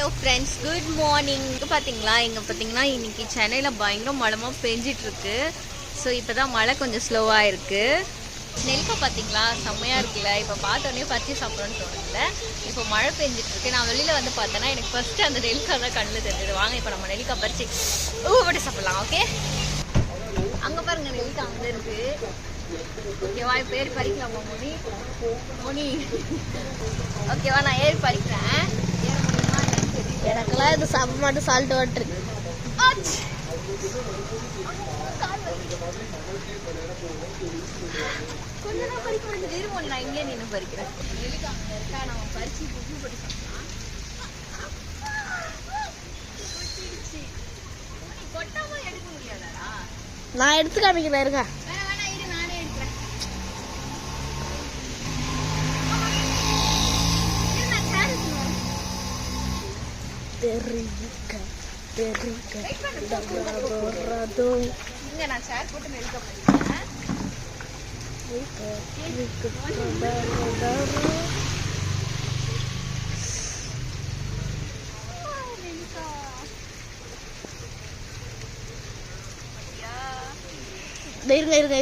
Hello friends, good morning. இங்கே பார்த்தீங்கன்னா இன்றைக்கி சென்னையில் பயங்கர மழைமாக பெஞ்சிட்ருக்கு. ஸோ இப்போ தான் மழை கொஞ்சம் ஸ்லோவாக இருக்குது. நெல்லிக்காய் பார்த்தீங்களா, செம்மையாக இருக்குல்ல. இப்போ பார்த்தோன்னே பறிச்சு சாப்பிட்றோன்னு தோணுதுல. இப்போ மழை பெஞ்சிட்ருக்கு. நான் வெளியில் வந்து பார்த்தேன்னா எனக்கு ஃபஸ்ட்டு அந்த நெல்லிக்காய் தான் கண்ணில் தெரிஞ்சது. வாங்க இப்போ நம்ம நெல்லிக்காய் பறிச்சு ஊப்பட்டு சாப்பிட்லாம். ஓகே, அங்கே பாருங்கள் நெல்லிக்காய் அங்கே இருக்குது. ஓகேவா, இப்போ ஏறி பறிக்கலாமா மணி? ஓகேவா, நான் ஏறி பறிக்கிறேன். எனக்கெல்லாம் இது சாப்பிட மாட்டேன், சால்ட் வாட்டர். கொஞ்சம் தான் பறிக்க முடிஞ்சது. இருமோல் நான் இங்கே நின்று பறிக்கிறேன். நெல்லிக்காய் அங்கே இருக்கா, நம்ம பறிச்சு உப்பு போட்டு சாப்பிடலாம். கொட்டாம எடுக்க முடியாதாடா? நான் எடுத்து காமிக்கிறேன், இருக்கா? வேணா இரு, நானே எடுக்கிறேன். இங்க நான் சேர் போட்டு நெல்லிக்காய் பறிக்கிறேன்.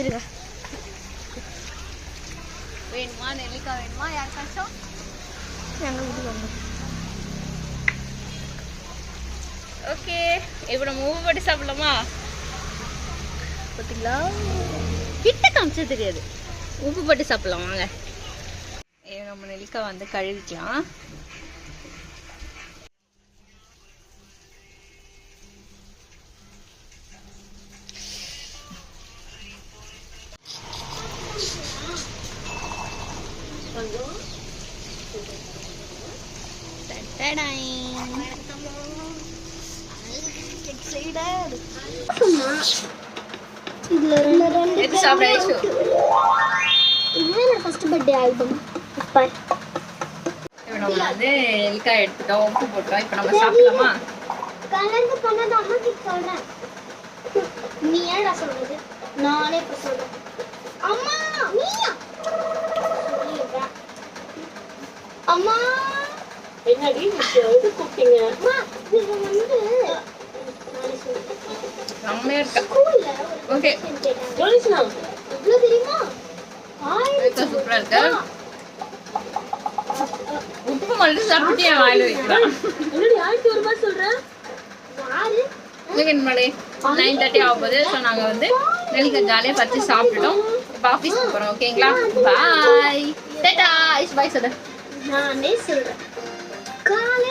இருங்க. வேணுமா நெல்லிக்காய் வேணுமா யாருக்காச்சும்? எங்கள் வீட்டுக்கு வாங்க. ஓகே, இப்போ நம்ம உப்பு போட்டு சாப்பிடலாமா? பார்த்தீங்களா, கிட்ட காமிச்சா தெரியாது. உப்பு போட்டு சாப்பிடலாம் வாங்க. நம்ம நெல்லிக்காய் வந்து கழுவிக்கலாம். இது சாப்பிட இதுதான் ஃபர்ஸ்ட் பர்த்டே ஆல்பம். இப்போ நம்ம வந்து நெல்லிக்காய் எடுத்துட்டோம், உப்பு போட்டோம். இப்போ நம்ம சாப்பிடலாமா? கலந்து பண்ணது அம்மா கிட்ட சொல்றேன். நீ ஏன்டா சொல்றது? நானே இப்ப சொல்றேன். அம்மா நீயா? அம்மா என்னடி எது கூப்பிட்டீங்க? அம்மா இது வந்து நானே சொல்றேன். செம்மையா இருக்கா? ஸ்கூல்ல ஓகே, ஜோலிஸ்னா இவ்ளோ தெரியுமா? சூப்பரா இருக்கா? உப்பு மட்டும் சாப்பிட்டு என் வாயில வைக்கலாம். என்னடி 1000 ரூபாய் சொல்றேன்? யாரு? செகண்ட் மணி 9:30 ஆகும்போது. ஸோ நாங்கள் வந்து நெல்லிக்காய் ஜாலியாக பறிச்சு சாப்பிட்டுட்டோம். இப்போ ஆஃபீஸ்க்கு போகிறோம். ஓகேங்களா, பாய். டாடா. பாய் சொல்லு. நானே சொல்றேன். காலையில